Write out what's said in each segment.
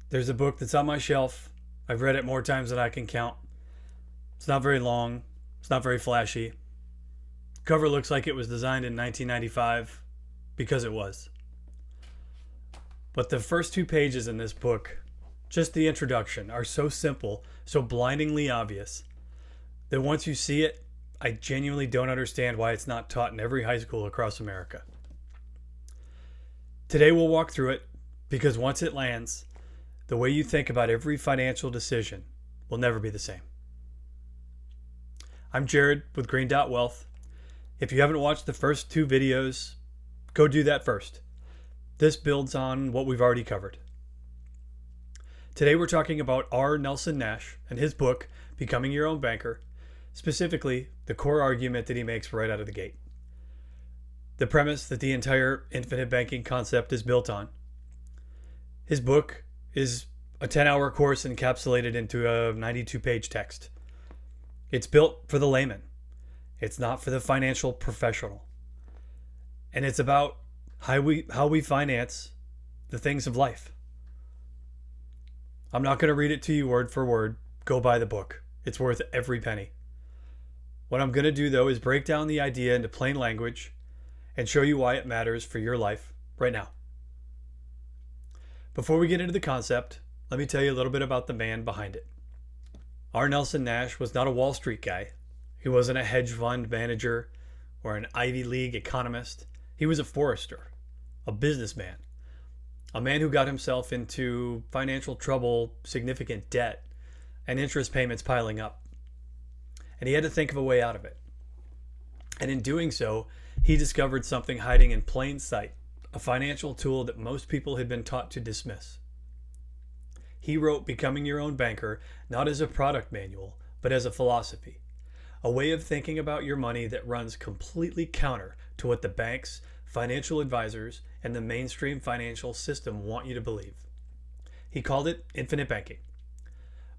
There's a book that's on my shelf. I've read it more times than I can count. It's not very long. It's not very flashy. Cover looks like it was designed in 1995 because it was. But the first 2 pages in this book, just the introduction, are so simple, so blindingly obvious, that once you see it, I genuinely don't understand why it's not taught in every high school across America. Today we'll walk through it because once it lands, the way you think about every financial decision will never be the same. I'm Jared with Green Dot Wealth. If you haven't watched the first 2 videos, go do that first. This builds on what we've already covered. Today we're talking about R. Nelson Nash and his book, Becoming Your Own Banker, specifically the core argument that he makes right out of the gate. The premise that the entire infinite banking concept is built on. His book is a 10-hour course encapsulated into a 92-page text. It's built for the layman. It's not for the financial professional. And it's about how we finance the things of life. I'm not going to read it to you word for word. Go buy the book. It's worth every penny. What I'm going to do, though, is break down the idea into plain language and show you why it matters for your life right now. Before we get into the concept, let me tell you a little bit about the man behind it. R. Nelson Nash was not a Wall Street guy. He wasn't a hedge fund manager or an Ivy League economist. He was a forester, a businessman, a man who got himself into financial trouble, significant debt, and interest payments piling up. And he had to think of a way out of it. And in doing so, he discovered something hiding in plain sight, a financial tool that most people had been taught to dismiss. He wrote Becoming Your Own Banker not as a product manual, but as a philosophy, a way of thinking about your money that runs completely counter to what the banks, financial advisors, and the mainstream financial system want you to believe. He called it infinite banking.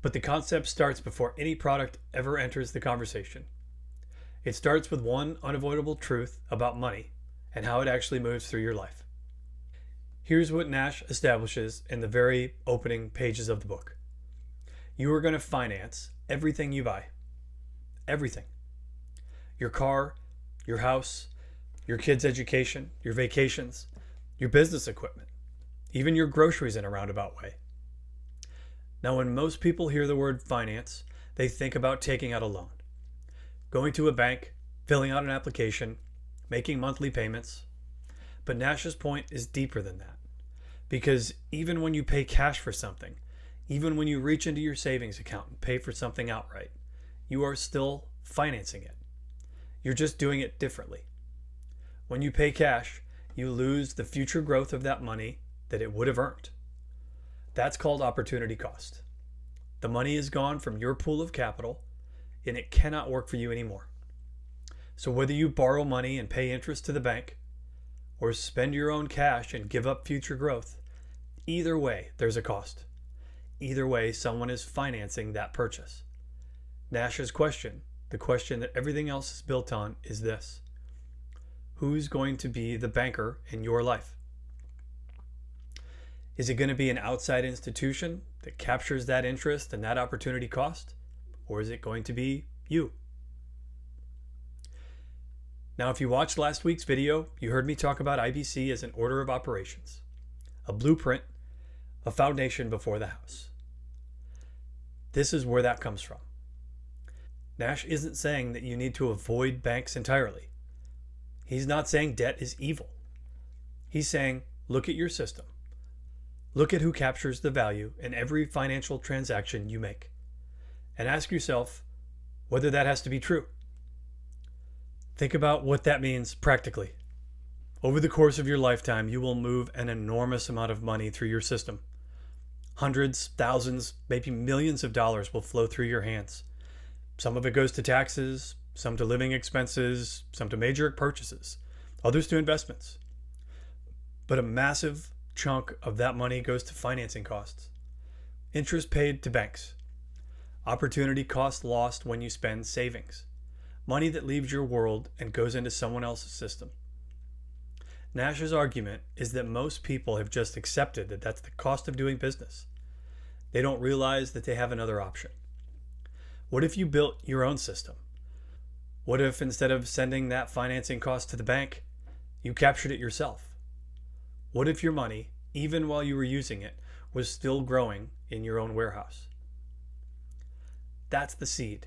But the concept starts before any product ever enters the conversation. It starts with one unavoidable truth about money and how it actually moves through your life. Here's what Nash establishes in the very opening pages of the book. You are going to finance everything you buy. Everything. Your car, your house, your kids' education, your vacations, your business equipment, even your groceries in a roundabout way. Now, when most people hear the word finance, they think about taking out a loan, going to a bank, filling out an application, making monthly payments. But Nash's point is deeper than that. Because even when you pay cash for something, even when you reach into your savings account and pay for something outright, you are still financing it. You're just doing it differently. When you pay cash, you lose the future growth of that money that it would have earned. That's called opportunity cost. The money is gone from your pool of capital and it cannot work for you anymore. So whether you borrow money and pay interest to the bank or spend your own cash and give up future growth, either way, there's a cost. Either way, someone is financing that purchase. Nash's question, the question that everything else is built on, is this: who's going to be the banker in your life? Is it going to be an outside institution that captures that interest and that opportunity cost? Or is it going to be you? Now, if you watched last week's video, you heard me talk about IBC as an order of operations, a blueprint, a foundation before the house. This is where that comes from. Nash isn't saying that you need to avoid banks entirely. He's not saying debt is evil. He's saying, look at your system. Look at who captures the value in every financial transaction you make. And ask yourself whether that has to be true. Think about what that means practically. Over the course of your lifetime, you will move an enormous amount of money through your system. Hundreds, thousands, maybe millions of dollars will flow through your hands. Some of it goes to taxes, some to living expenses, some to major purchases, others to investments. But a massive chunk of that money goes to financing costs, interest paid to banks, opportunity cost lost when you spend savings, money that leaves your world and goes into someone else's system. Nash's argument is that most people have just accepted that that's the cost of doing business. They don't realize that they have another option. What if you built your own system? What if instead of sending that financing cost to the bank, you captured it yourself? What if your money, even while you were using it, was still growing in your own warehouse? That's the seed.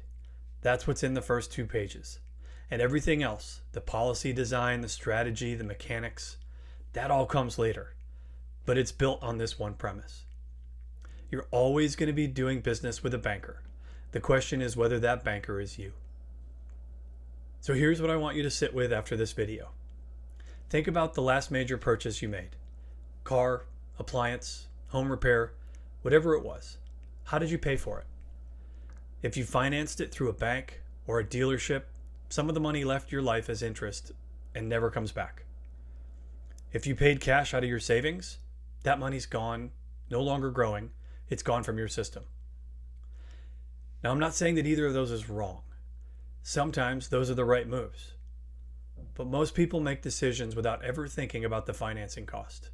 That's what's in the first 2 pages. And everything else, the policy design, the strategy, the mechanics, that all comes later. But it's built on this one premise. You're always going to be doing business with a banker. The question is whether that banker is you. So here's what I want you to sit with after this video. Think about the last major purchase you made. Car, appliance, home repair, whatever it was. How did you pay for it? If you financed it through a bank or a dealership, some of the money left your life as interest and never comes back. If you paid cash out of your savings, that money's gone, no longer growing. It's gone from your system. Now, I'm not saying that either of those is wrong. Sometimes those are the right moves. But most people make decisions without ever thinking about the financing cost.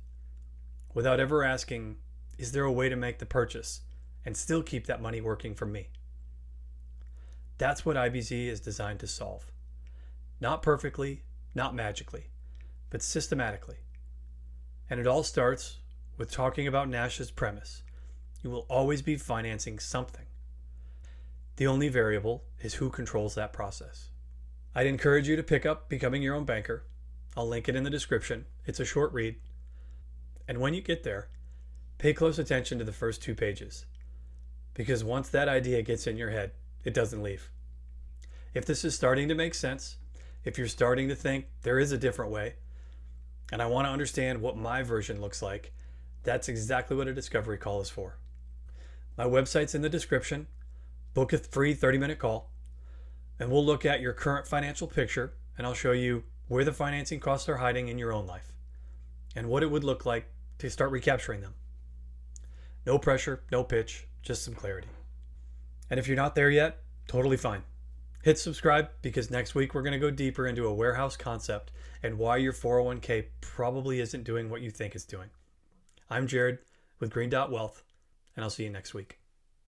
Without ever asking, is there a way to make the purchase and still keep that money working for me? That's what IBZ is designed to solve. Not perfectly, not magically, but systematically. And it all starts with talking about Nash's premise. You will always be financing something. The only variable is who controls that process. I'd encourage you to pick up Becoming Your Own Banker. I'll link it in the description. It's a short read. And when you get there, pay close attention to the first 2 pages. Because once that idea gets in your head, it doesn't leave. If this is starting to make sense, if you're starting to think there is a different way, and I want to understand what my version looks like, that's exactly what a discovery call is for. My website's in the description. Book a free 30-minute call, and we'll look at your current financial picture, and I'll show you where the financing costs are hiding in your own life and what it would look like to start recapturing them. No pressure, no pitch, just some clarity. And if you're not there yet, totally fine. Hit subscribe, because next week we're going to go deeper into a warehouse concept and why your 401k probably isn't doing what you think it's doing. I'm Jared with Green Dot Wealth, and I'll see you next week.